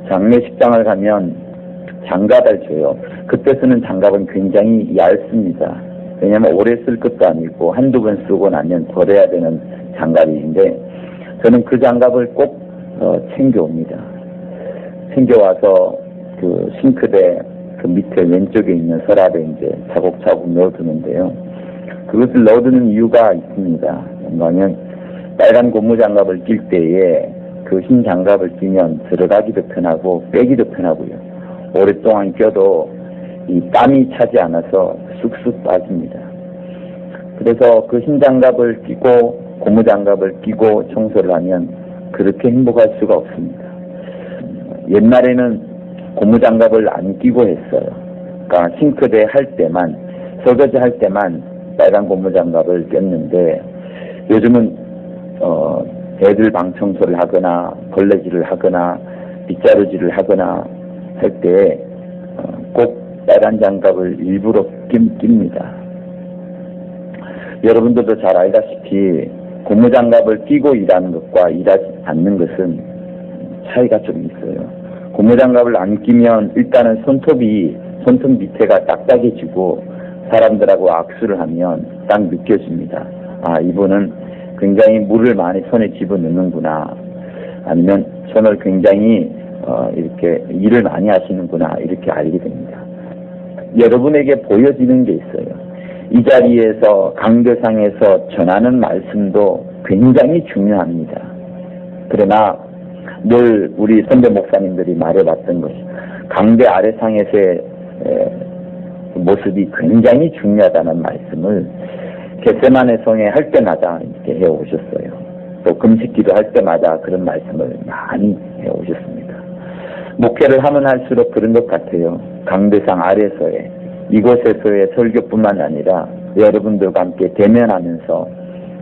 장례식장을 가면 장갑을 줘요. 그때 쓰는 장갑은 굉장히 얇습니다. 왜냐하면 오래 쓸 것도 아니고 한두 번 쓰고 나면 버려야 되는 장갑인데 저는 그 장갑을 꼭 챙겨옵니다. 챙겨와서 그 싱크대 그 밑에 왼쪽에 있는 서랍에 이제 차곡차곡 넣어두는데요. 그것을 넣어두는 이유가 있습니다. 뭔가하면 빨간 고무장갑을 낄 때에 그 흰 장갑을 끼면 들어가기도 편하고 빼기도 편하고요. 오랫동안 껴도 이 땀이 차지 않아서 쑥쑥 빠집니다. 그래서 그 흰 장갑을 끼고 고무장갑을 끼고 청소를 하면 그렇게 행복할 수가 없습니다. 옛날에는 고무장갑을 안 끼고 했어요. 그러니까 싱크대 할 때만, 설거지 할 때만 빨간 고무장갑을 꼈는데 요즘은 애들 방 청소를 하거나 걸레질을 하거나 빗자루질을 하거나 할 때 꼭 빨간 장갑을 일부러 낍니다. 여러분들도 잘 알다시피 고무장갑을 끼고 일하는 것과 일하지 않는 것은 차이가 좀 있어요. 고무장갑을 안 끼면 일단은 손톱 밑에가 딱딱해지고 사람들하고 악수를 하면 딱 느껴집니다. 아, 이분은 굉장히 물을 많이 손에 집어넣는구나. 아니면 손을 굉장히 이렇게 일을 많이 하시는구나. 이렇게 알게 됩니다. 여러분에게 보여지는 게 있어요. 이 자리에서 강대상에서 전하는 말씀도 굉장히 중요합니다. 그러나 늘 우리 선배 목사님들이 말해봤던 것이 강대 아래상에서의 모습이 굉장히 중요하다는 말씀을 겟세마네 성에 할 때마다 이렇게 해오셨어요. 또 금식기도 할 때마다 그런 말씀을 많이 해오셨습니다. 목회를 하면 할수록 그런 것 같아요. 강대상 아래서의 이곳에서의 설교뿐만 아니라 여러분들과 함께 대면하면서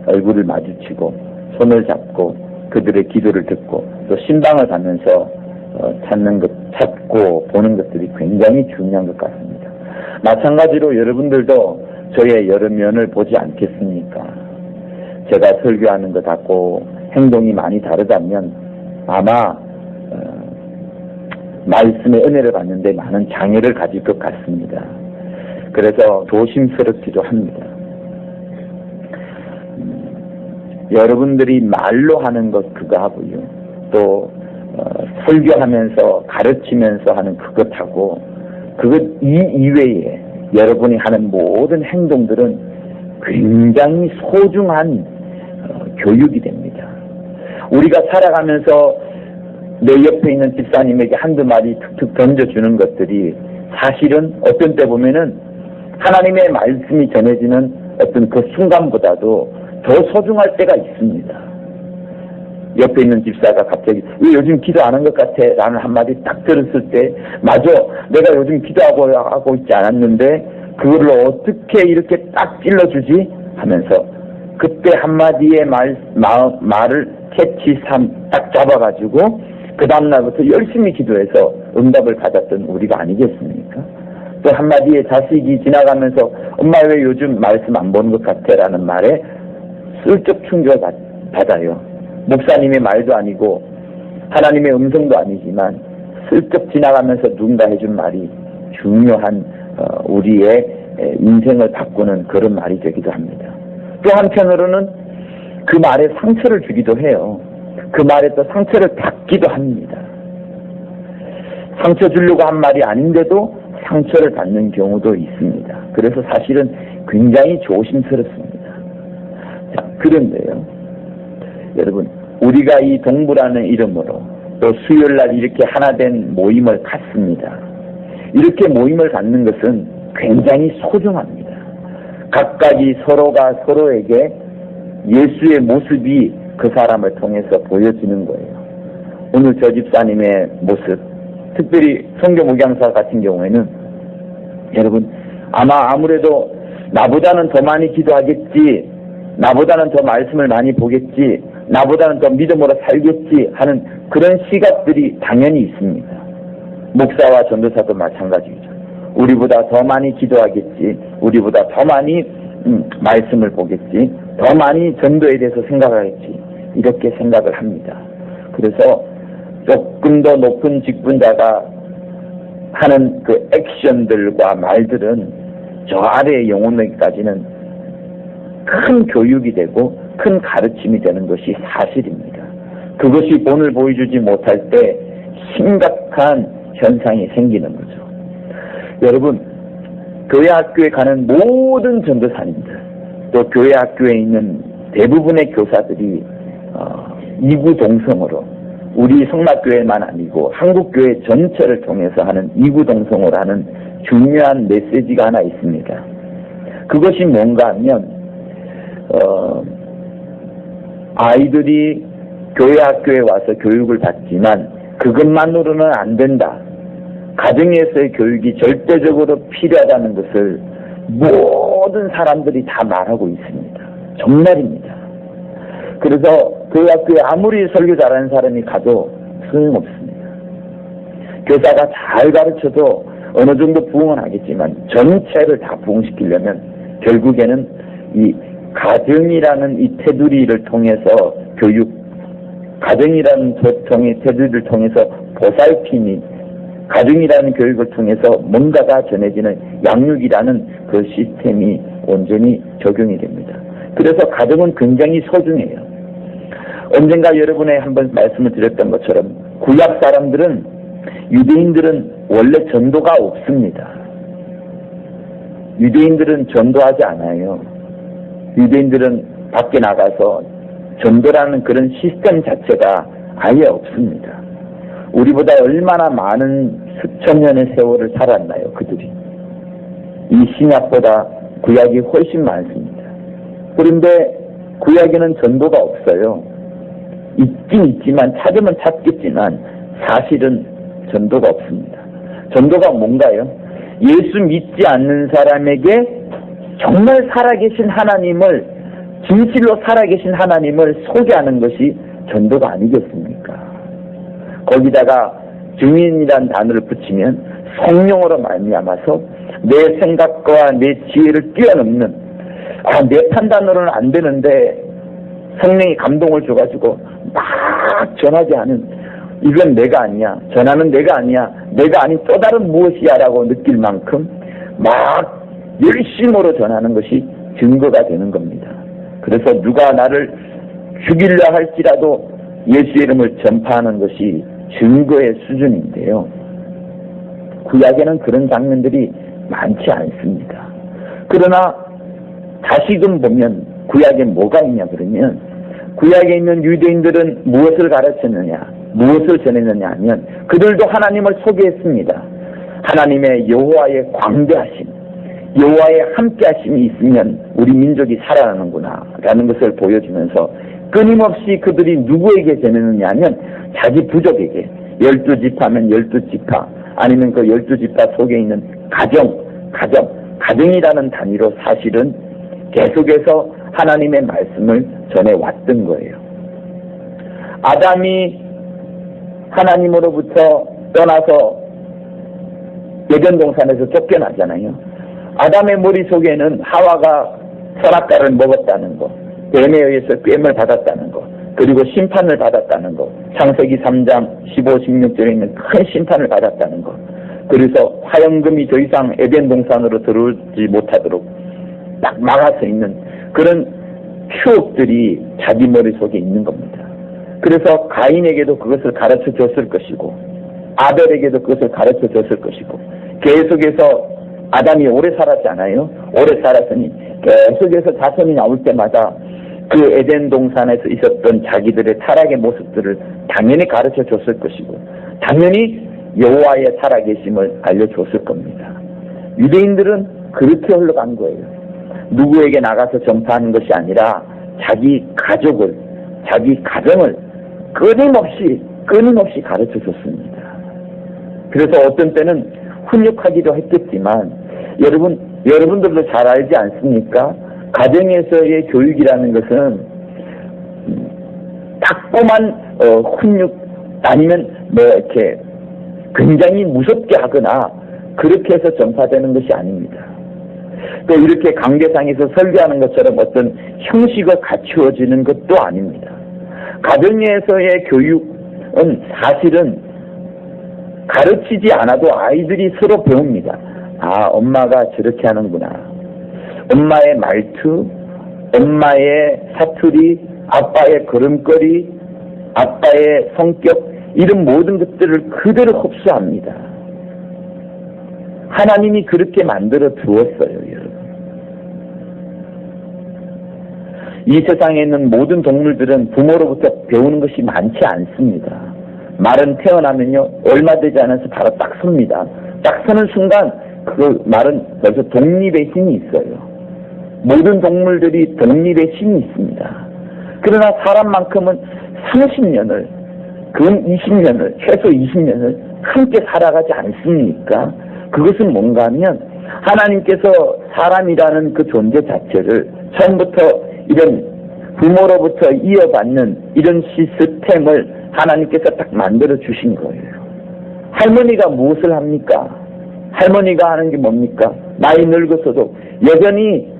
얼굴을 마주치고 손을 잡고 그들의 기도를 듣고 또 신방을 가면서 찾고 보는 것들이 굉장히 중요한 것 같습니다. 마찬가지로 여러분들도 저의 여러 면을 보지 않겠습니까? 제가 설교하는 것하고 행동이 많이 다르다면 아마 말씀의 은혜를 받는데 많은 장애를 가질 것 같습니다. 그래서 조심스럽기도 합니다. 여러분들이 말로 하는 것 그거 하고요. 또 설교하면서 가르치면서 하는 그것하고 그것 이외에 여러분이 하는 모든 행동들은 굉장히 소중한 교육이 됩니다. 우리가 살아가면서 내 옆에 있는 집사님에게 한두 마디 툭툭 던져주는 것들이 사실은 어떤 때 보면은 하나님의 말씀이 전해지는 어떤 그 순간보다도 더 소중할 때가 있습니다. 옆에 있는 집사가 갑자기 왜 요즘 기도 안 한 것 같아? 라는 한마디 딱 들었을 때 맞아, 내가 요즘 기도하고 있지 않았는데 그거를 어떻게 이렇게 딱 찔러주지? 하면서 그때 한마디의 말을 캐치 딱 잡아가지고 그 다음날부터 열심히 기도해서 응답을 받았던 우리가 아니겠습니까? 또 한마디의 자식이 지나가면서 엄마 왜 요즘 말씀 안 보는 것 같아? 라는 말에 슬쩍 충격을 받아요. 목사님의 말도 아니고 하나님의 음성도 아니지만 슬쩍 지나가면서 누군가 해준 말이 중요한 우리의 인생을 바꾸는 그런 말이 되기도 합니다. 또 한편으로는 그 말에 상처를 주기도 해요. 그 말에 또 상처를 받기도 합니다. 상처 주려고 한 말이 아닌데도 상처를 받는 경우도 있습니다. 그래서 사실은 굉장히 조심스럽습니다. 자, 그런데요. 여러분, 우리가 이 동부라는 이름으로 또 수요일날 이렇게 하나된 모임을 갖습니다. 이렇게 모임을 갖는 것은 굉장히 소중합니다. 각각이 서로가 서로에게 예수의 모습이 그 사람을 통해서 보여지는 거예요. 오늘 저 집사님의 모습, 특별히 성경 목양사 같은 경우에는 여러분 아무래도 나보다는 더 많이 기도하겠지, 나보다는 더 말씀을 많이 보겠지, 나보다는 더 믿음으로 살겠지 하는 그런 시각들이 당연히 있습니다. 목사와 전도사도 마찬가지죠. 우리보다 더 많이 기도하겠지, 우리보다 더 많이 말씀을 보겠지, 더 많이 전도에 대해서 생각하겠지, 이렇게 생각을 합니다. 그래서 조금 더 높은 직분자가 하는 그 액션들과 말들은 저 아래의 영혼에게까지는 큰 교육이 되고 큰 가르침이 되는 것이 사실입니다. 그것이 본을 보여주지 못할 때 심각한 현상이 생기는 거죠. 여러분, 교회 학교에 가는 모든 전도사님들, 또 교회 학교에 있는 대부분의 교사들이 이구동성으로, 우리 성막교회만 아니고 한국교회 전체를 통해서 하는 이구동성으로 하는 중요한 메시지가 하나 있습니다. 그것이 뭔가 하면 아이들이 교회 학교에 와서 교육을 받지만 그것만으로는 안 된다. 가정에서의 교육이 절대적으로 필요하다는 것을 모든 사람들이 다 말하고 있습니다. 정말입니다. 그래서 교회 학교에 아무리 설교 잘하는 사람이 가도 소용없습니다. 교사가 잘 가르쳐도 어느 정도 부흥은 하겠지만 전체를 다 부흥시키려면 결국에는 이 가정이라는 이 테두리를 통해서 교육, 가정이라는 테두리를 통해서 보살핌이, 가정이라는 교육을 통해서 뭔가가 전해지는 양육이라는 그 시스템이 온전히 적용이 됩니다. 그래서 가정은 굉장히 소중해요. 언젠가 여러분에 한번 말씀을 드렸던 것처럼 구약 사람들은, 유대인들은 원래 전도가 없습니다. 유대인들은 전도하지 않아요. 유대인들은 밖에 나가서 전도라는 그런 시스템 자체가 아예 없습니다. 우리보다 얼마나 많은 수천 년의 세월을 살았나요, 그들이. 이 신약보다 구약이 훨씬 많습니다. 그런데 구약에는 전도가 없어요. 있긴 있지만, 찾으면 찾겠지만 사실은 전도가 없습니다. 전도가 뭔가요? 예수 믿지 않는 사람에게 정말 살아계신 하나님을, 진실로 살아계신 하나님을 소개하는 것이 전도가 아니겠습니까? 거기다가 증인이란 단어를 붙이면 성령으로 말미암아서 내 생각과 내 지혜를 뛰어넘는, 내 판단으로는 안 되는데 성령이 감동을 줘가지고 막 전하지 않은, 이건 내가 아니야, 전하는 내가 아니야, 내가 아닌 또 다른 무엇이야 라고 느낄 만큼 막 열심으로 전하는 것이 증거가 되는 겁니다. 그래서 누가 나를 죽이려 할지라도 예수의 이름을 전파하는 것이 증거의 수준인데요. 구약에는 그런 장면들이 많지 않습니다. 그러나 다시금 보면 구약에 뭐가 있냐 그러면, 구약에 있는 유대인들은 무엇을 가르쳤느냐, 무엇을 전했느냐 하면 그들도 하나님을 소개했습니다. 하나님의 여호와의 광대하심, 여호와의 함께하심이 있으면 우리 민족이 살아나는구나 라는 것을 보여주면서 끊임없이 그들이 누구에게 전했느냐 하면 자기 부족에게, 12지파면 12지파, 아니면 그 12지파 속에 있는 가정이라는 단위로 사실은 계속해서 하나님의 말씀을 전해왔던 거예요. 아담이 하나님으로부터 떠나서 에덴 동산에서 쫓겨나잖아요. 아담의 머릿속에는 하와가 선악과를 먹었다는 거, 뱀에 의해서 꿰임을 받았다는 거, 그리고 심판을 받았다는 거, 창세기 3장 15, 16절에 있는 큰 심판을 받았다는 거, 그래서 화염금이 더 이상 에덴 동산으로 들어오지 못하도록 딱 막아서 있는 그런 추억들이 자기 머릿속에 있는 겁니다. 그래서 가인에게도 그것을 가르쳐 줬을 것이고, 아벨에게도 그것을 가르쳐 줬을 것이고, 계속해서 아담이 오래 살았잖아요. 오래 살았으니 계속해서 자손이 나올 때마다 그 에덴 동산에서 있었던 자기들의 타락의 모습들을 당연히 가르쳐 줬을 것이고, 당연히 여호와의 살아계심을 알려줬을 겁니다. 유대인들은 그렇게 흘러간 거예요. 누구에게 나가서 전파하는 것이 아니라 자기 가족을, 자기 가정을 끊임없이 가르쳐 줬습니다. 그래서 어떤 때는 훈육하기도 했겠지만, 여러분들도 잘 알지 않습니까? 가정에서의 교육이라는 것은 탁구만 훈육, 아니면 이렇게 굉장히 무섭게 하거나 그렇게 해서 전파되는 것이 아닙니다. 또 이렇게 강대상에서 설교하는 것처럼 어떤 형식을 갖추어지는 것도 아닙니다. 가정에서의 교육, 사실은 가르치지 않아도 아이들이 서로 배웁니다. 아, 엄마가 저렇게 하는구나. 엄마의 말투, 엄마의 사투리, 아빠의 걸음걸이, 아빠의 성격, 이런 모든 것들을 그대로 흡수합니다. 하나님이 그렇게 만들어 두었어요, 여러분. 이 세상에 있는 모든 동물들은 부모로부터 배우는 것이 많지 않습니다. 말은 태어나면요, 얼마 되지 않아서 바로 딱 섭니다. 딱 서는 순간 그 말은 벌써 독립의 힘이 있어요. 모든 동물들이 독립의 힘이 있습니다. 그러나 사람만큼은 30년을, 근 20년을, 최소 20년을 함께 살아가지 않습니까? 그것은 뭔가 하면 하나님께서 사람이라는 그 존재 자체를 처음부터 이런 부모로부터 이어받는 이런 시스템을 하나님께서 딱 만들어 주신 거예요. 할머니가 무엇을 합니까? 할머니가 하는 게 뭡니까? 나이 늙어서도 여전히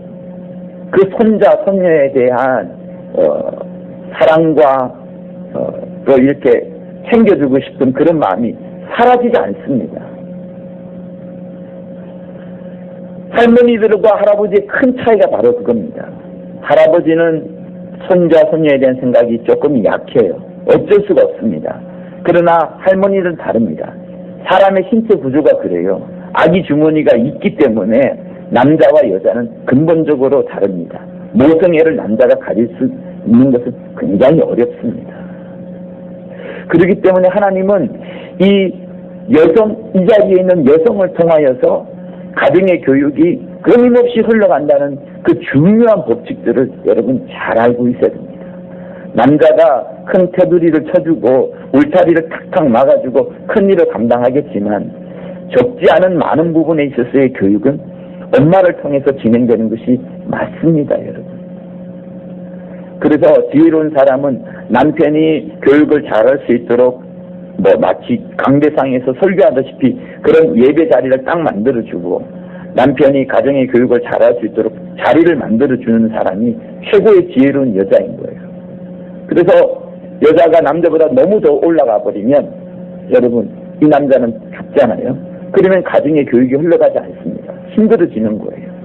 그 손자, 손녀에 대한 사랑과 또 이렇게 챙겨주고 싶은 그런 마음이 사라지지 않습니다. 할머니들과 할아버지의 큰 차이가 바로 그겁니다. 할아버지는 손자, 손녀에 대한 생각이 조금 약해요. 어쩔 수가 없습니다. 그러나 할머니는 다릅니다. 사람의 신체 구조가 그래요. 아기 주머니가 있기 때문에 남자와 여자는 근본적으로 다릅니다. 모성애를 남자가 가질 수 있는 것은 굉장히 어렵습니다. 그렇기 때문에 하나님은 이 여성, 이 자리에 있는 여성을 통하여서 가정의 교육이 끊임없이 흘러간다는 그 중요한 법칙들을 여러분 잘 알고 있어야 됩니다. 남자가 큰 테두리를 쳐주고 울타리를 탁탁 막아주고 큰 일을 감당하겠지만 적지 않은 많은 부분에 있어서의 교육은 엄마를 통해서 진행되는 것이 맞습니다, 여러분. 그래서 지혜로운 사람은 남편이 교육을 잘할 수 있도록 마치 강대상에서 설교하다시피 그런 예배 자리를 딱 만들어주고 남편이 가정의 교육을 잘할 수 있도록 자리를 만들어주는 사람이 최고의 지혜로운 여자인 거예요. 그래서 여자가 남자보다 너무 더 올라가 버리면 여러분 이 남자는 죽잖아요. 그러면 가정의 교육이 흘러가지 않습니다. 힘들어지는 거예요.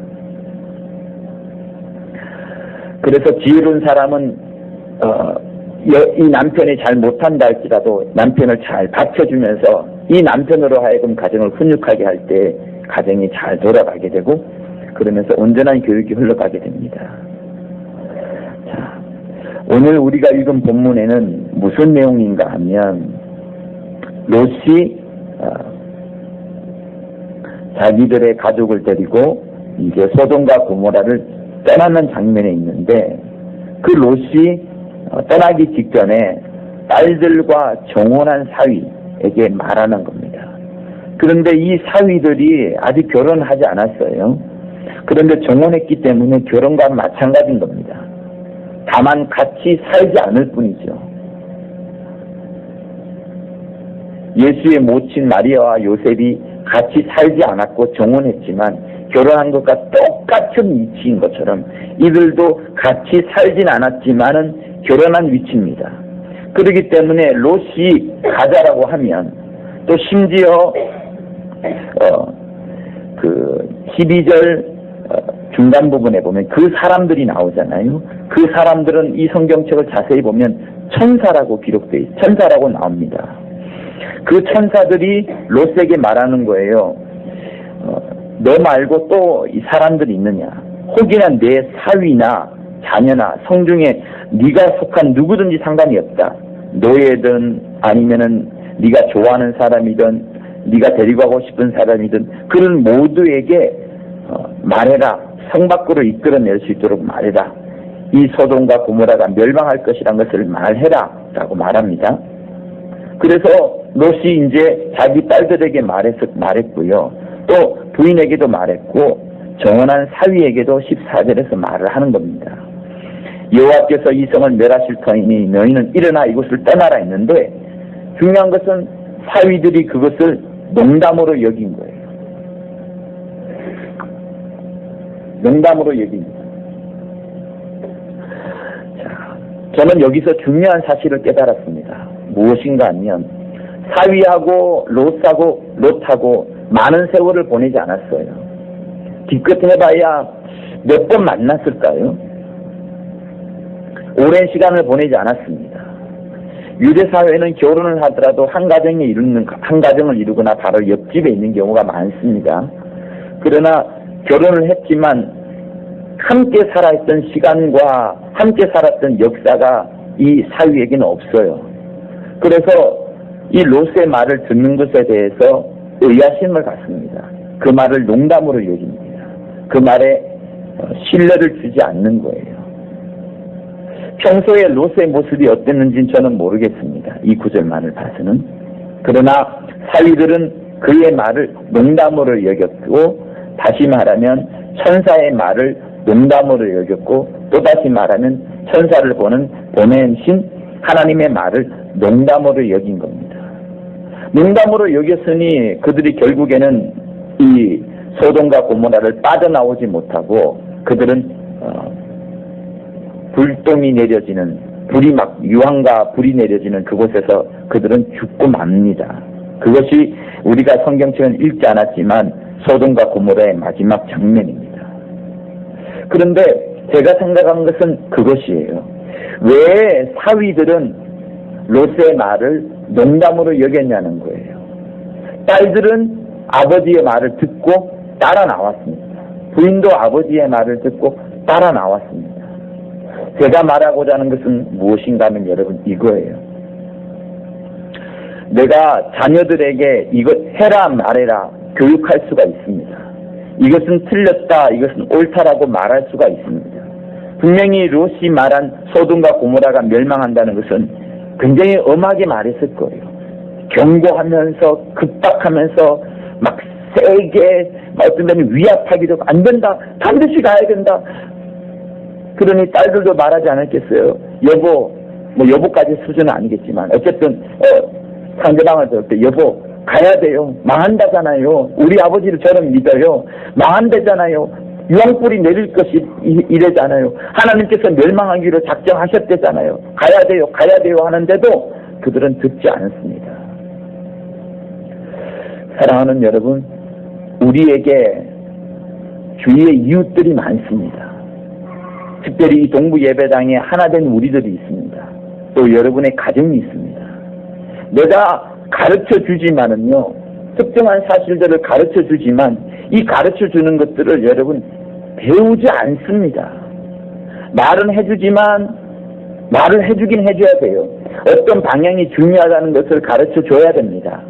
그래서 지혜로운 사람은 이 남편이 잘 못한다 할지라도 남편을 잘 받쳐주면서 이 남편으로 하여금 가정을 훈육하게 할 때 가정이 잘 돌아가게 되고 그러면서 온전한 교육이 흘러가게 됩니다. 자, 오늘 우리가 읽은 본문에는 무슨 내용인가 하면 롯이 자기들의 가족을 데리고 이제 소돔과 고모라를 떠나는 장면에 있는데 그 롯이 떠나기 직전에 딸들과 정혼한 사위에게 말하는 겁니다. 그런데 이 사위들이 아직 결혼하지 않았어요. 그런데 정혼했기 때문에 결혼과 마찬가지인 겁니다. 다만 같이 살지 않을 뿐이죠. 예수의 모친 마리아와 요셉이 같이 살지 않았고 정혼했지만 결혼한 것과 똑같은 위치인 것처럼 이들도 같이 살진 않았지만은 결혼한 위치입니다. 그렇기 때문에 롯이 가자라고 하면 또 심지어 그 12절 중간 부분에 보면 그 사람들이 나오잖아요. 그 사람들은 이 성경책을 자세히 보면 천사라고 기록되어 있어요. 천사라고 나옵니다. 그 천사들이 롯에게 말하는 거예요. 너 말고 또 이 사람들이 있느냐? 혹이나 내 사위나 자녀나 성중에 네가 속한 누구든지 상관이 없다. 노예든 아니면은 네가 좋아하는 사람이든 네가 데리고 가고 싶은 사람이든 그런 모두에게 말해라. 성 밖으로 이끌어낼 수 있도록 말해라. 이 소돔과 고모라가 멸망할 것이란 것을 말해라 라고 말합니다. 그래서 롯이 이제 자기 딸들에게 말했고요. 또 부인에게도 말했고 정혼한 사위에게도 14절에서 말을 하는 겁니다. 여호와께서 이 성을 멸하실 터이니 너희는 일어나 이곳을 떠나라 했는데 중요한 것은 사위들이 그것을 농담으로 여긴 거예요. 농담으로 여긴 거예요. 자, 저는 여기서 중요한 사실을 깨달았습니다. 무엇인가 하면 사위하고 롯하고 많은 세월을 보내지 않았어요. 기껏 해봐야 몇 번 만났을까요? 오랜 시간을 보내지 않았습니다. 유대 사회는 결혼을 하더라도 한 가정을 이루거나 바로 옆집에 있는 경우가 많습니다. 그러나 결혼을 했지만 함께 살아있던 시간과 함께 살았던 역사가 이 사위에게는 없어요. 그래서 이 롯의 말을 듣는 것에 대해서 의아심을 갖습니다. 그 말을 농담으로 여깁니다. 그 말에 신뢰를 주지 않는 거예요. 평소에 롯의 모습이 어땠는지는 저는 모르겠습니다. 이 구절만을 봐서는. 그러나 사위들은 그의 말을 농담으로 여겼고, 다시 말하면 천사의 말을 농담으로 여겼고, 또다시 말하면 천사를 보내신 하나님의 말을 농담으로 여긴 겁니다. 농담으로 여겼으니 그들이 결국에는 이 소돔과 고모라를 빠져나오지 못하고 그들은 불똥이 내려지는, 불이 막 유황과 불이 내려지는 그곳에서 그들은 죽고 맙니다. 그것이 우리가 성경책은 읽지 않았지만 소돔과 고모라의 마지막 장면입니다. 그런데 제가 생각한 것은 그것이에요. 왜 사위들은 롯의 말을 농담으로 여겼냐는 거예요. 딸들은 아버지의 말을 듣고 따라 나왔습니다. 부인도 아버지의 말을 듣고 따라 나왔습니다. 제가 말하고자 하는 것은 무엇인가 하면 여러분 이거예요. 내가 자녀들에게 이것 해라 말해라 교육할 수가 있습니다. 이것은 틀렸다, 이것은 옳다라고 말할 수가 있습니다. 분명히 롯이 말한 소돔과 고모라가 멸망한다는 것은 굉장히 엄하게 말했을 거예요. 경고하면서 급박하면서 막 세게 어떤 데는 위압하기도 하고 안 된다, 반드시 가야 된다. 그러니 딸들도 말하지 않았겠어요. 여보, 뭐 여보까지 수준은 아니겠지만 어쨌든 상대방을 들을 때 여보 가야 돼요. 망한다잖아요. 우리 아버지를 저는 믿어요. 망한다잖아요. 유황불이 내릴 것이 이래잖아요. 하나님께서 멸망하기로 작정하셨대잖아요. 가야 돼요 하는데도 그들은 듣지 않습니다. 사랑하는 여러분, 우리에게 주위에 이웃들이 많습니다. 특별히 이 동부 예배당에 하나된 우리들이 있습니다. 또 여러분의 가정이 있습니다. 내가 가르쳐 주지만은요, 특정한 사실들을 가르쳐 주지만 이 가르쳐 주는 것들을 여러분 배우지 않습니다. 말은 해주지만 말을 해주긴 해줘야 돼요. 어떤 방향이 중요하다는 것을 가르쳐 줘야 됩니다.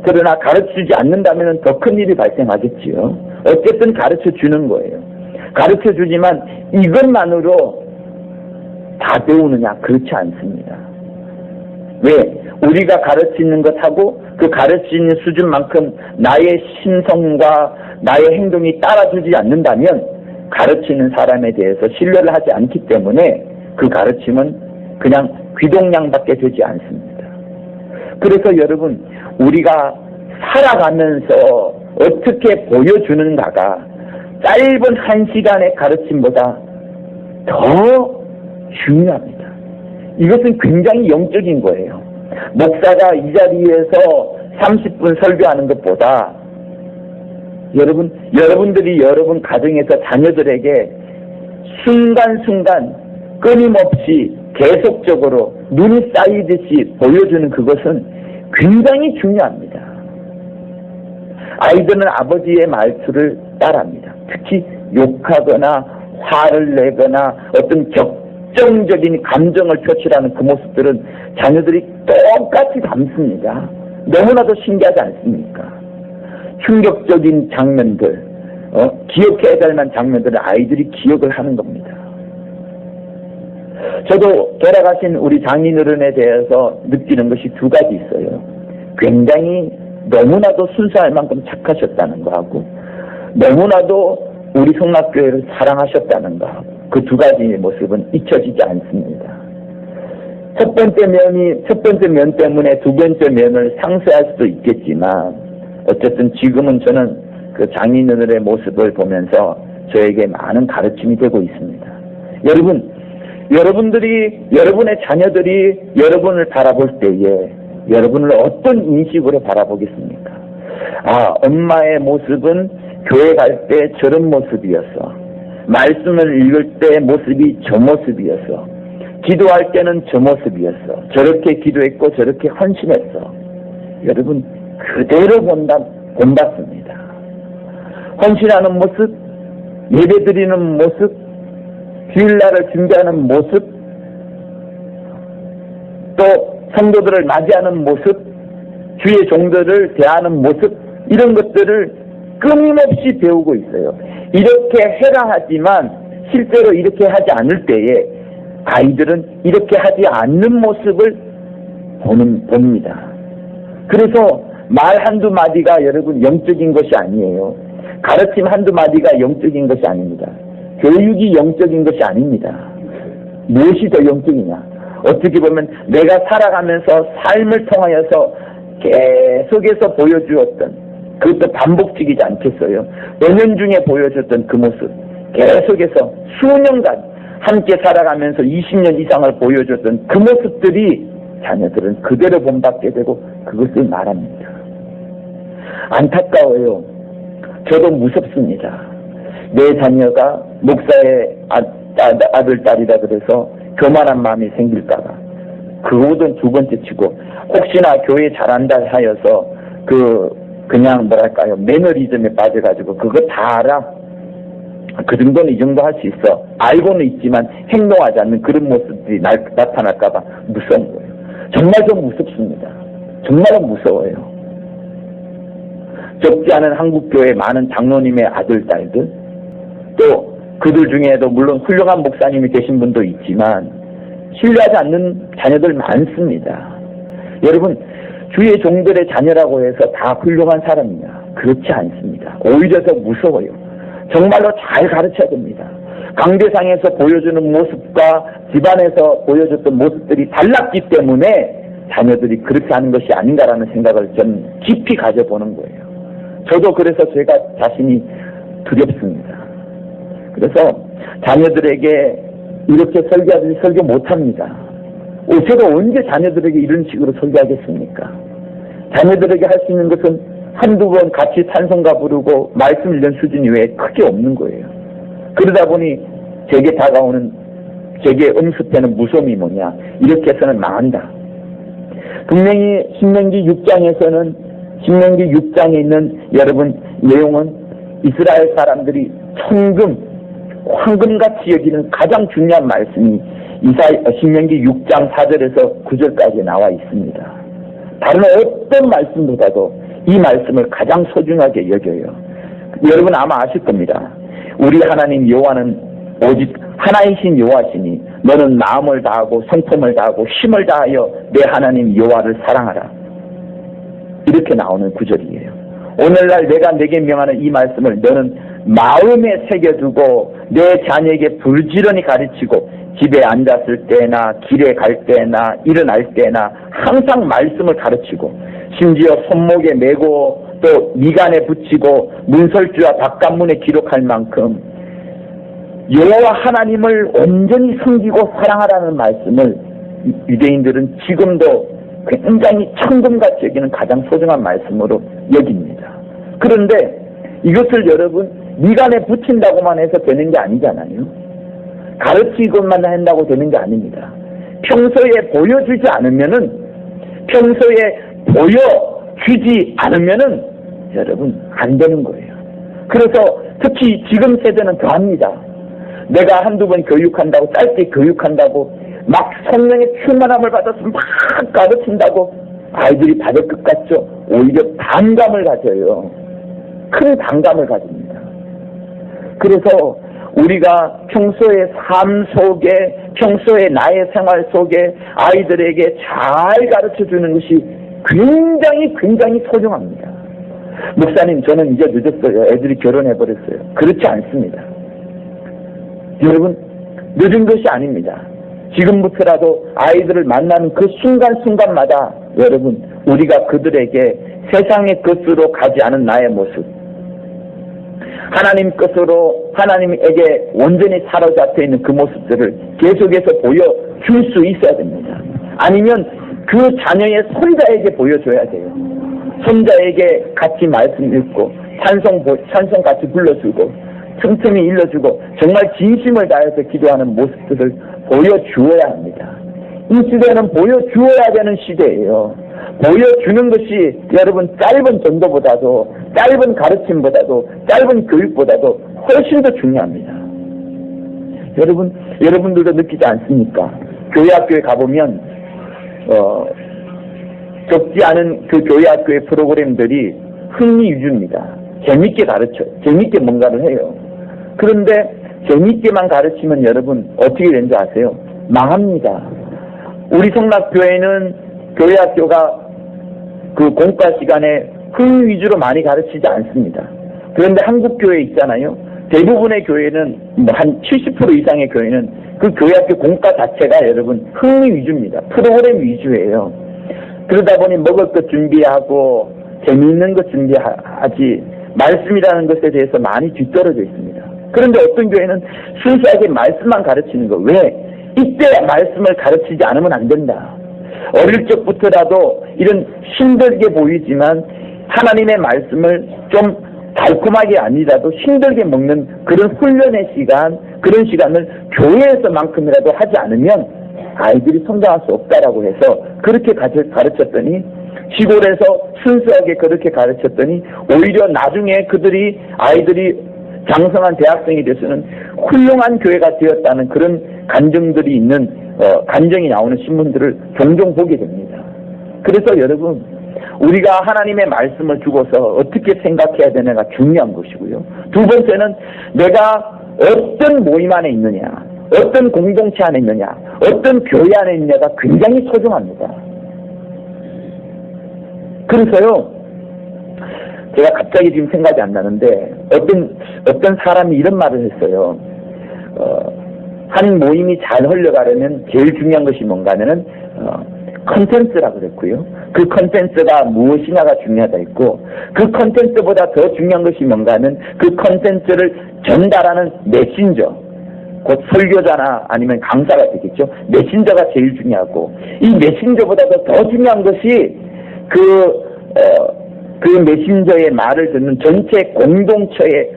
그러나 가르쳐 주지 않는다면 더 큰 일이 발생하겠지요. 어쨌든 가르쳐 주는 거예요. 가르쳐 주지만 이것만으로 다 배우느냐? 그렇지 않습니다. 왜? 우리가 가르치는 것하고 그 가르치는 수준만큼 나의 심성과 나의 행동이 따라주지 않는다면 가르치는 사람에 대해서 신뢰를 하지 않기 때문에 그 가르침은 그냥 귀동냥밖에 되지 않습니다. 그래서 여러분, 우리가 살아가면서 어떻게 보여주는가가 짧은 1시간의 가르침보다 더 중요합니다. 이것은 굉장히 영적인 거예요. 목사가 이 자리에서 30분 설교하는 것보다 여러분들이 여러분 가정에서 자녀들에게 순간순간 끊임없이 계속적으로 눈이 쌓이듯이 보여주는 그것은 굉장히 중요합니다. 아이들은 아버지의 말투를 따라합니다. 특히 욕하거나 화를 내거나 어떤 격정적인 감정을 표출하는 그 모습들은 자녀들이 똑같이 담습니다. 너무나도 신기하지 않습니까? 충격적인 장면들, 기억해야 될 만한 장면들을 아이들이 기억을 하는 겁니다. 저도 돌아가신 우리 장인어른에 대해서 느끼는 것이 두 가지 있어요. 굉장히 너무나도 순수할 만큼 착하셨다는 거하고 너무나도 우리 성락교회를 사랑하셨다는 거하고 그 두 가지의 모습은 잊혀지지 않습니다. 첫 번째 면 때문에 두 번째 면을 상쇄할 수도 있겠지만 어쨌든 지금은 저는 그 장인어른의 모습을 보면서 저에게 많은 가르침이 되고 있습니다. 여러분, 여러분의 자녀들이 여러분을 바라볼 때에 여러분을 어떤 인식으로 바라보겠습니까? 아, 엄마의 모습은 교회 갈 때 저런 모습이었어. 말씀을 읽을 때 모습이 저 모습이었어. 기도할 때는 저 모습이었어. 저렇게 기도했고 저렇게 헌신했어. 여러분 그대로 본받습니다. 헌신하는 모습, 예배드리는 모습, 주일날을 준비하는 모습, 또 성도들을 맞이하는 모습, 주의 종들을 대하는 모습, 이런 것들을 끊임없이 배우고 있어요. 이렇게 해라 하지만 실제로 이렇게 하지 않을 때에 아이들은 이렇게 하지 않는 모습을 봅니다. 그래서 말 한두 마디가 여러분 영적인 것이 아니에요. 가르침 한두 마디가 영적인 것이 아닙니다. 교육이 영적인 것이 아닙니다. 무엇이 더 영적이냐? 어떻게 보면 내가 살아가면서 삶을 통하여서 계속해서 보여주었던, 그것도 반복적이지 않겠어요? 은연중에 보여줬던 그 모습, 계속해서 수년간 함께 살아가면서 20년 이상을 보여줬던 그 모습들이 자녀들은 그대로 본받게 되고 그것을 말합니다. 안타까워요. 저도 무섭습니다. 내 자녀가 목사의 아들, 딸이라 그래서 교만한 마음이 생길까봐. 그거는 두 번째 치고, 혹시나 교회 잘한다 하여서 그냥 뭐랄까요, 매너리즘에 빠져가지고 그거 다 알아, 그 정도는 이 정도 할 수 있어, 알고는 있지만 행동하지 않는 그런 모습들이 나타날까봐 무서운 거예요. 정말 좀 무섭습니다. 정말 무서워요. 적지 않은 한국교회 많은 장로님의 아들, 딸들, 또 그들 중에도 물론 훌륭한 목사님이 되신 분도 있지만 신뢰하지 않는 자녀들 많습니다. 여러분, 주의 종들의 자녀라고 해서 다 훌륭한 사람이냐? 그렇지 않습니다. 오히려 더 무서워요. 정말로 잘 가르쳐야 됩니다. 강대상에서 보여주는 모습과 집안에서 보여줬던 모습들이 달랐기 때문에 자녀들이 그렇게 하는 것이 아닌가라는 생각을 좀 깊이 가져보는 거예요. 저도 그래서 제가 자신이 두렵습니다. 그래서 자녀들에게 이렇게 설교하듯이 설교 못합니다. 제가 언제 자녀들에게 이런 식으로 설교하겠습니까? 자녀들에게 할 수 있는 것은 한두 번 같이 찬송가 부르고 말씀 읽는 수준 이외에 크게 없는 거예요. 그러다 보니 제게 다가오는, 제게 음습되는 무서움이 뭐냐? 이렇게 해서는 망한다. 분명히 신명기 6장에서는, 신명기 6장에 있는 여러분 내용은 이스라엘 사람들이 천금, 황금같이 여기는 가장 중요한 말씀이 신명기 6장 4절에서 9절까지 나와 있습니다. 다른 어떤 말씀보다도 이 말씀을 가장 소중하게 여겨요. 여러분 아마 아실 겁니다. 우리 하나님 여호와는 오직 하나이신 여호와시니 너는 마음을 다하고 성품을 다하고 힘을 다하여 내 하나님 여호와를 사랑하라. 이렇게 나오는 구절이에요. 오늘날 내가 내게 명하는 이 말씀을 너는 마음에 새겨두고 내 자녀에게 불지런히 가르치고 집에 앉았을 때나 길에 갈 때나 일어날 때나 항상 말씀을 가르치고 심지어 손목에 메고 또 미간에 붙이고 문설주와 바깥문에 기록할 만큼 여호와 하나님을 온전히 섬기고 사랑하라는 말씀을 유대인들은 지금도 굉장히 천금같이 여기는 가장 소중한 말씀으로 여깁니다. 그런데 이것을 여러분 미간에 붙인다고만 해서 되는 게 아니잖아요. 가르치고만 한다고 되는 게 아닙니다. 평소에 보여주지 않으면은, 여러분 안 되는 거예요. 그래서 특히 지금 세대는 더 합니다. 내가 한두 번 교육한다고, 짧게 교육한다고 막 성령의 충만함을 받아서 막 가르친다고 아이들이 받을 것 같죠? 오히려 반감을 가져요. 큰 반감을 가집니다. 그래서 우리가 평소의 삶 속에, 평소의 나의 생활 속에 아이들에게 잘 가르쳐주는 것이 굉장히 소중합니다. 목사님, 저는 이제 늦었어요. 애들이 결혼해버렸어요. 그렇지 않습니다. 여러분, 늦은 것이 아닙니다. 지금부터라도 아이들을 만나는 그 순간순간마다 여러분, 우리가 그들에게 세상의 것으로 가지 않은 나의 모습, 하나님 것으로 하나님에게 온전히 사로잡혀 있는 그 모습들을 계속해서 보여줄 수 있어야 됩니다. 아니면 그 자녀의 손자에게 보여줘야 돼요. 손자에게 같이 말씀 읽고 찬송 같이 불러주고 틈틈이 일러주고 정말 진심을 다해서 기도하는 모습들을 보여주어야 합니다. 이 시대는 보여주어야 되는 시대예요. 보여주는 것이 여러분 짧은 전도보다도 짧은 가르침보다도 짧은 교육보다도 훨씬 더 중요합니다. 여러분들도 느끼지 않습니까? 교회 학교에 가보면 적지 않은 그 교회 학교의 프로그램들이 흥미 위주입니다. 재밌게 가르쳐요. 재밌게 뭔가를 해요. 그런데 재밌게만 가르치면 여러분 어떻게 되는지 아세요? 망합니다. 우리 성락교회는 교회 학교가 그 공과 시간에 흥미 위주로 많이 가르치지 않습니다. 그런데 한국 교회 있잖아요. 대부분의 교회는 한 70% 이상의 교회는 그 교회 학교 공과 자체가 여러분 흥미 위주입니다. 프로그램 위주예요. 그러다 보니 먹을 것 준비하고 재미있는 것 준비하지 말씀이라는 것에 대해서 많이 뒤떨어져 있습니다. 그런데 어떤 교회는 순수하게 말씀만 가르치는 거. 왜? 이때 말씀을 가르치지 않으면 안 된다. 어릴 적부터라도 이런 힘들게 보이지만 하나님의 말씀을 좀 달콤하게 아니라도 힘들게 먹는 그런 훈련의 시간, 그런 시간을 교회에서만큼이라도 하지 않으면 아이들이 성장할 수 없다라고 해서 그렇게 가르쳤더니 시골에서 순수하게 그렇게 가르쳤더니 오히려 나중에 아이들이 장성한 대학생이 돼서는 훌륭한 교회가 되었다는 그런 간증들이 있는 간증이 나오는 신문들을 종종 보게 됩니다. 그래서 여러분 우리가 하나님의 말씀을 주고서 어떻게 생각해야 되느냐가 중요한 것이고요. 두 번째는 내가 어떤 모임 안에 있느냐, 어떤 공동체 안에 있느냐, 어떤 교회 안에 있느냐가 굉장히 소중합니다. 그래서요, 제가 갑자기 지금 생각이 안 나는데 어떤 사람이 이런 말을 했어요. 한 모임이 잘 흘러가려면 제일 중요한 것이 뭔가 하면은 컨텐츠라고 그랬고요. 그 컨텐츠가 무엇이냐가 중요하다 했고 그 컨텐츠보다 더 중요한 것이 뭔가 하면 그 컨텐츠를 전달하는 메신저, 곧 설교자나 아니면 강사가 되겠죠. 메신저가 제일 중요하고 이 메신저보다도 더 중요한 것이 그 메신저의 말을 듣는 전체 공동체의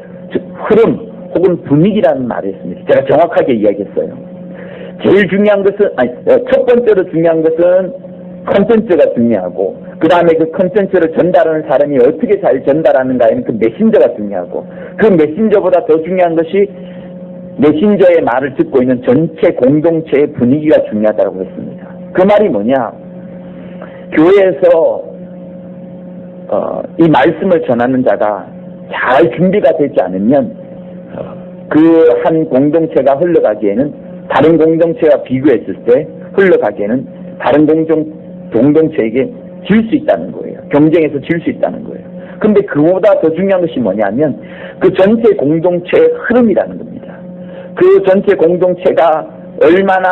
흐름 혹은 분위기라는 말이 있습니다. 제가 정확하게 이야기했어요. 제일 중요한 것은 첫 번째로 중요한 것은 컨텐츠가 중요하고 그 다음에 그 컨텐츠를 전달하는 사람이 어떻게 잘 전달하는가에는 그 메신저가 중요하고 그 메신저보다 더 중요한 것이 메신저의 말을 듣고 있는 전체 공동체의 분위기가 중요하다고 했습니다. 그 말이 뭐냐? 교회에서 이 말씀을 전하는 자가 잘 준비가 되지 않으면 그 한 공동체가 흘러가기에는 다른 공동체와 비교했을 때 흘러가기에는 다른 공동체에게 질 수 있다는 거예요. 경쟁에서 질 수 있다는 거예요. 근데 그보다 더 중요한 것이 뭐냐면 그 전체 공동체의 흐름이라는 겁니다. 그 전체 공동체가 얼마나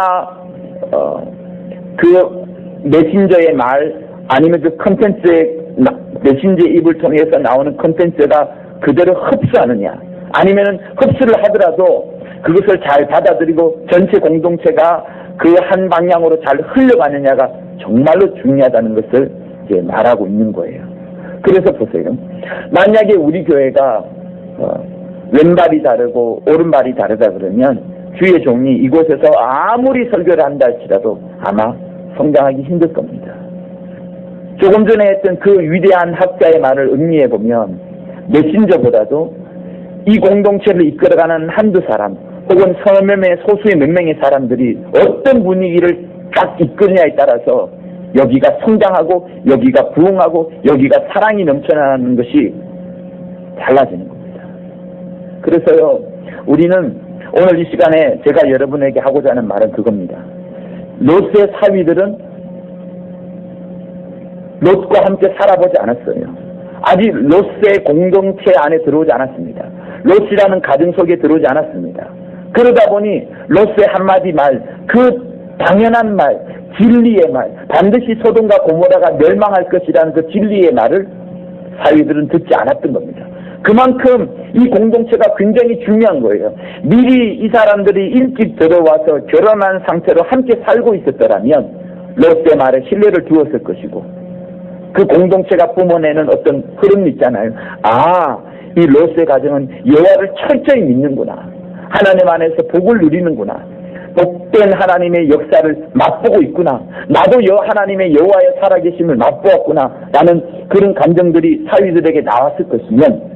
그 메신저의 말 아니면 그 컨텐츠의 메신저 입을 통해서 나오는 컨텐츠가 그대로 흡수하느냐 아니면은 흡수를 하더라도 그것을 잘 받아들이고 전체 공동체가 그 한 방향으로 잘 흘러가느냐가 정말로 중요하다는 것을 이제 말하고 있는 거예요. 그래서 보세요. 만약에 우리 교회가 왼발이 다르고 오른발이 다르다 그러면 주의 종이 이곳에서 아무리 설교를 한다 할지라도 아마 성장하기 힘들 겁니다. 조금 전에 했던 그 위대한 학자의 말을 음미해 보면 메신저보다도 이 공동체를 이끌어가는 한두 사람 혹은 서너 명의 소수의 몇 명의 사람들이 어떤 분위기를 딱 이끌느냐에 따라서 여기가 성장하고 여기가 부흥하고 여기가 사랑이 넘쳐나는 것이 달라지는 겁니다. 그래서요 우리는 오늘 이 시간에 제가 여러분에게 하고자 하는 말은 그겁니다. 롯의 사위들은 롯과 함께 살아보지 않았어요. 아직 롯의 공동체 안에 들어오지 않았습니다. 롯이라는 가정 속에 들어오지 않았습니다. 그러다 보니 롯의 한마디 말, 그 당연한 말, 진리의 말, 반드시 소돔과 고모라가 멸망할 것이라는 그 진리의 말을 사위들은 듣지 않았던 겁니다. 그만큼 이 공동체가 굉장히 중요한 거예요. 미리 이 사람들이 일찍 들어와서 결혼한 상태로 함께 살고 있었더라면 롯의 말에 신뢰를 두었을 것이고, 그 공동체가 뿜어내는 어떤 흐름 있잖아요. 아, 이 롯의 가정은 여호와를 철저히 믿는구나. 하나님 안에서 복을 누리는구나. 복된 하나님의 역사를 맛보고 있구나. 나도 하나님의 여호와의 살아계심을 맛보았구나. 라는 그런 감정들이 사위들에게 나왔을 것이면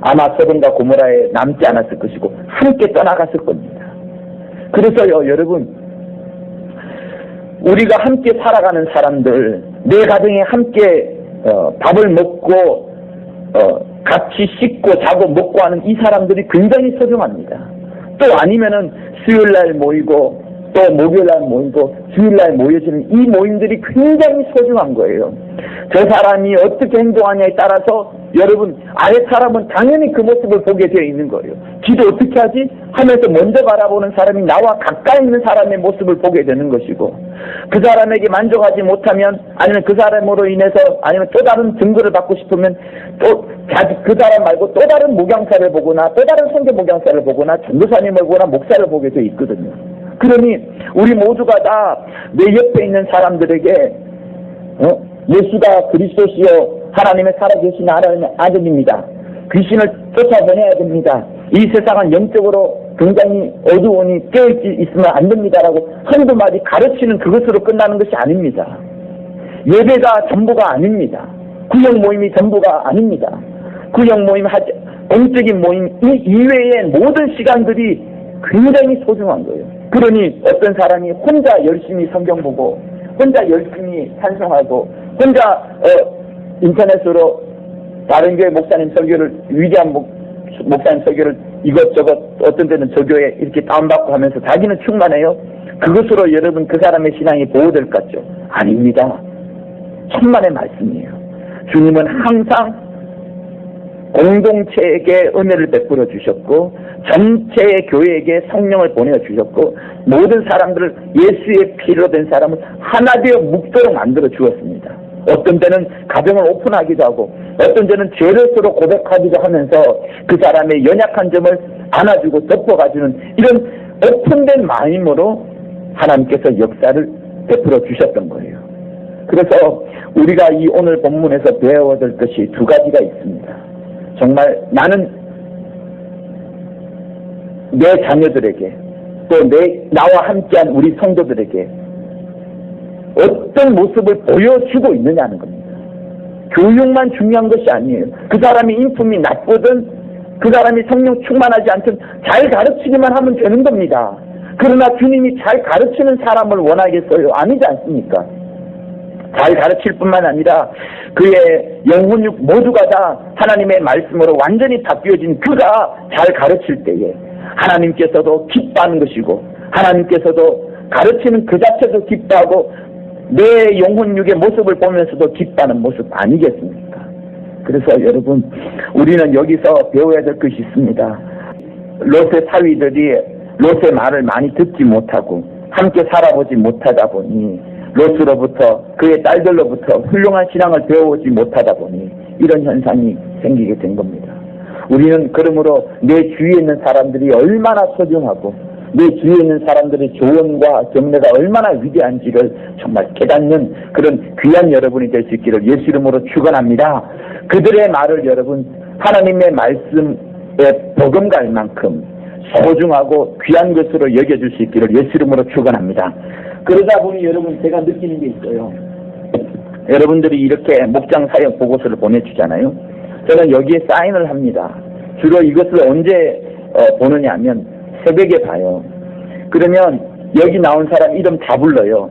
아마 소돔과 고모라에 남지 않았을 것이고 함께 떠나갔을 겁니다. 그래서요, 여러분, 우리가 함께 살아가는 사람들, 내 가정에 함께 밥을 먹고 같이 씻고 자고 먹고 하는 이 사람들이 굉장히 소중합니다. 또 아니면은 수요일날 모이고 또 목요일날 모이고 주일날 모여지는 이 모임들이 굉장히 소중한 거예요. 저 사람이 어떻게 행동하냐에 따라서 여러분, 아랫 사람은 당연히 그 모습을 보게 되어 있는 거예요. 기도 어떻게 하지? 하면서 먼저 바라보는 사람이 나와 가까이 있는 사람의 모습을 보게 되는 것이고, 그 사람에게 만족하지 못하면, 아니면 그 사람으로 인해서 아니면 또 다른 증거를 받고 싶으면 또 그 사람 말고 또 다른 목양사를 보거나 또 다른 선교 목양사를 보거나 전도사님을 보거나 목사를 보게 되어 있거든요. 그러니 우리 모두가 다 내 옆에 있는 사람들에게 예수가 그리스도시요 하나님의 살아계신 아들입니다. 귀신을 쫓아보내야 됩니다. 이 세상은 영적으로 굉장히 어두우니 깨어있으면 안 됩니다라고 한두 마디 가르치는 그것으로 끝나는 것이 아닙니다. 예배가 전부가 아닙니다. 구역 모임이 전부가 아닙니다. 구역 모임, 공적인 모임 이외의 모든 시간들이 굉장히 소중한 거예요. 그러니 어떤 사람이 혼자 열심히 성경 보고 혼자 열심히 찬송하고 혼자 인터넷으로 다른 교회 목사님 설교를, 위대한 목사님 설교를 이것저것 어떤 데는 저 교회 이렇게 다운받고 하면서 자기는 충만해요. 그것으로 여러분 그 사람의 신앙이 보호될 것 같죠? 아닙니다. 천만의 말씀이에요. 주님은 항상 공동체에게 은혜를 베풀어 주셨고 전체의 교회에게 성령을 보내주셨고 모든 사람들을 예수의 피로 된 사람을 하나 되어 묵도록 만들어 주었습니다. 어떤 때는 가정을 오픈하기도 하고 어떤 때는 죄를 서로 고백하기도 하면서 그 사람의 연약한 점을 안아주고 덮어가주는 이런 오픈된 마음으로 하나님께서 역사를 베풀어 주셨던 거예요. 그래서 우리가 이 오늘 본문에서 배워야 될 것이 두 가지가 있습니다. 정말 나는 내 자녀들에게 또 나와 함께한 우리 성도들에게 어떤 모습을 보여주고 있느냐는 겁니다. 교육만 중요한 것이 아니에요. 그 사람이 인품이 나쁘든 그 사람이 성령 충만하지 않든 잘 가르치기만 하면 되는 겁니다. 그러나 주님이 잘 가르치는 사람을 원하겠어요? 아니지 않습니까? 잘 가르칠 뿐만 아니라 그의 영혼육 모두가 다 하나님의 말씀으로 완전히 바뀌어진 그가 잘 가르칠 때에 하나님께서도 기뻐하는 것이고 하나님께서도 가르치는 그 자체도 기뻐하고 내 영혼육의 모습을 보면서도 기뻐하는 모습 아니겠습니까? 그래서 여러분 우리는 여기서 배워야 될 것이 있습니다. 롯의 사위들이 롯의 말을 많이 듣지 못하고 함께 살아보지 못하다 보니 롯으로부터 그의 딸들로부터 훌륭한 신앙을 배워오지 못하다 보니 이런 현상이 생기게 된 겁니다. 우리는 그러므로 내 주위에 있는 사람들이 얼마나 소중하고 내 주위에 있는 사람들의 조언과 격려가 얼마나 위대한지를 정말 깨닫는 그런 귀한 여러분이 될 수 있기를 예수 이름으로 축원합니다. 그들의 말을 여러분 하나님의 말씀에 버금갈 만큼 소중하고 귀한 것으로 여겨줄 수 있기를 예수 이름으로 축원합니다. 그러다 보니 여러분 제가 느끼는 게 있어요. 여러분들이 이렇게 목장 사역 보고서를 보내주잖아요. 저는 여기에 사인을 합니다. 주로 이것을 언제 보느냐 하면 새벽에 봐요. 그러면 여기 나온 사람 이름 다 불러요.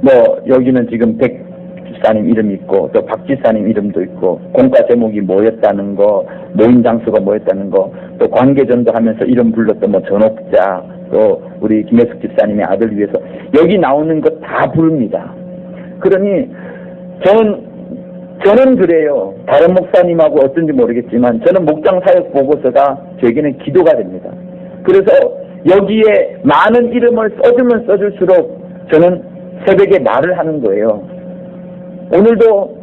뭐 여기는 지금 백 집사님 이름 있고 또 박 집사님 이름도 있고 공과 제목이 뭐였다는 거, 모임 장소가 뭐였다는 거, 또 관계전도 하면서 이름 불렀던 뭐 전옥자, 또 우리 김혜숙 집사님의 아들 위해서 여기 나오는 거 다 부릅니다. 그러니 저는 그래요. 다른 목사님하고 어떤지 모르겠지만 저는 목장 사역 보고서가 저에게는 기도가 됩니다. 그래서 여기에 많은 이름을 써주면 써줄수록 저는 새벽에 말을 하는 거예요. 오늘도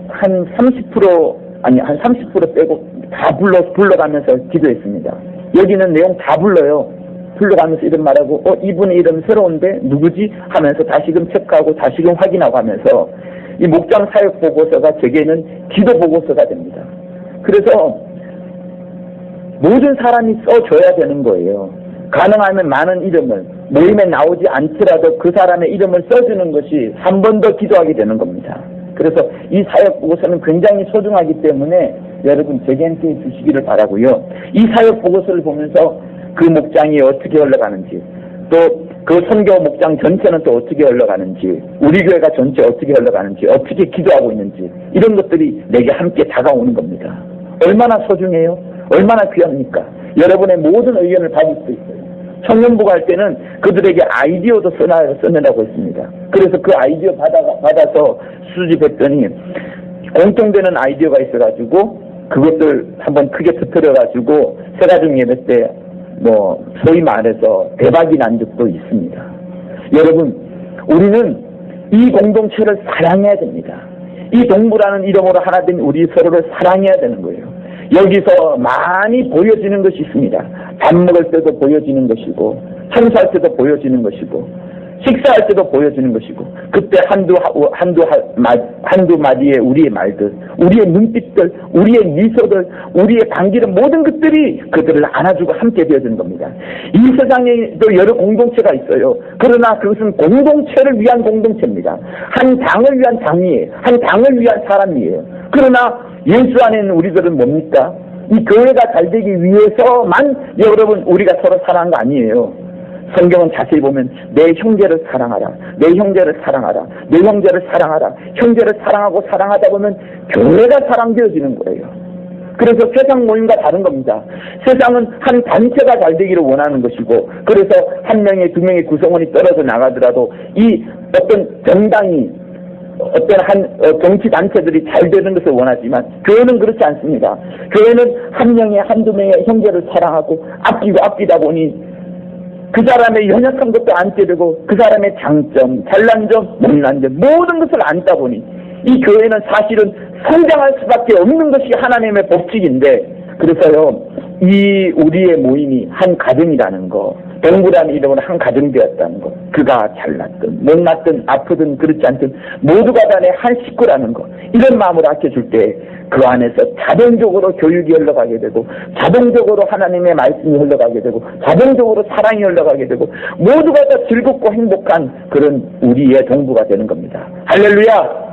한 30% 아니 한 30% 빼고 다 불러가면서 기도했습니다. 여기는 내용 다 불러요. 불러가면서 이런 말하고 이분의 이름 새로운데 누구지? 하면서 다시금 체크하고 다시금 확인하고 하면서 이 목장 사역 보고서가 제게는 기도 보고서가 됩니다. 그래서 모든 사람이 써줘야 되는 거예요. 가능하면 많은 이름을 모임에 나오지 않더라도 그 사람의 이름을 써주는 것이 한 번 더 기도하게 되는 겁니다. 그래서 이 사역 보고서는 굉장히 소중하기 때문에 여러분 제게한테 주시기를 바라고요. 이 사역 보고서를 보면서 그 목장이 어떻게 흘러가는지, 또 그 선교 목장 전체는 또 어떻게 흘러가는지, 우리 교회가 전체 어떻게 흘러가는지, 어떻게 기도하고 있는지, 이런 것들이 내게 함께 다가오는 겁니다. 얼마나 소중해요? 얼마나 귀합니까? 여러분의 모든 의견을 받을 수 있어요. 청년부가 할 때는 그들에게 아이디어도 써내라고 했습니다. 그래서 그 아이디어 받아서 수집했더니 공통되는 아이디어가 있어가지고 그것들 한번 크게 터뜨려가지고 세가족 예배 때 소위 말해서 대박이 난 적도 있습니다. 여러분, 우리는 이 공동체를 사랑해야 됩니다. 이 동부라는 이름으로 하나 된 우리 서로를 사랑해야 되는 거예요. 여기서 많이 보여지는 것이 있습니다. 밥 먹을 때도 보여지는 것이고, 청소할 때도 보여지는 것이고, 식사할 때도 보여지는 것이고, 그때 한두 마디의 우리의 말들, 우리의 눈빛들, 우리의 미소들, 우리의 반기는 모든 것들이 그들을 안아주고 함께 되어주는 겁니다. 이 세상에도 여러 공동체가 있어요. 그러나 그것은 공동체를 위한 공동체입니다. 한 당을 위한 당이에요. 한 당을 위한 사람이에요. 그러나 예수 안에는 우리들은 뭡니까? 이 교회가 잘 되기 위해서만 여러분 우리가 서로 사랑한 거 아니에요. 성경은 자세히 보면 내 형제를 사랑하라, 내 형제를 사랑하라, 내 형제를 사랑하라, 형제를 사랑하고 사랑하다 보면 교회가 사랑되어지는 거예요. 그래서 세상 모임과 다른 겁니다. 세상은 한 단체가 잘 되기를 원하는 것이고, 그래서 한 명의 두 명의 구성원이 떨어져 나가더라도 이 어떤 정당이 어떤 정치 단체들이 잘 되는 것을 원하지만 교회는 그렇지 않습니다. 교회는 한 명의 한두 명의 형제를 사랑하고 아끼다 보니 그 사람의 연약한 것도 안게 되고 그 사람의 장점, 잘난 점, 못난 점 모든 것을 안다 보니 이 교회는 사실은 성장할 수밖에 없는 것이 하나님의 법칙인데, 그래서요 이 우리의 모임이 한 가정이라는 거, 동부라는 이름으로 한 가정이 되었다는 거, 그가 잘났든 못났든 아프든 그렇지 않든 모두가 간에 한 식구라는 거, 이런 마음으로 아껴줄 때 그 안에서 자동적으로 교육이 흘러가게 되고, 자동적으로 하나님의 말씀이 흘러가게 되고, 자동적으로 사랑이 흘러가게 되고, 모두가 다 즐겁고 행복한 그런 우리의 동부가 되는 겁니다. 할렐루야!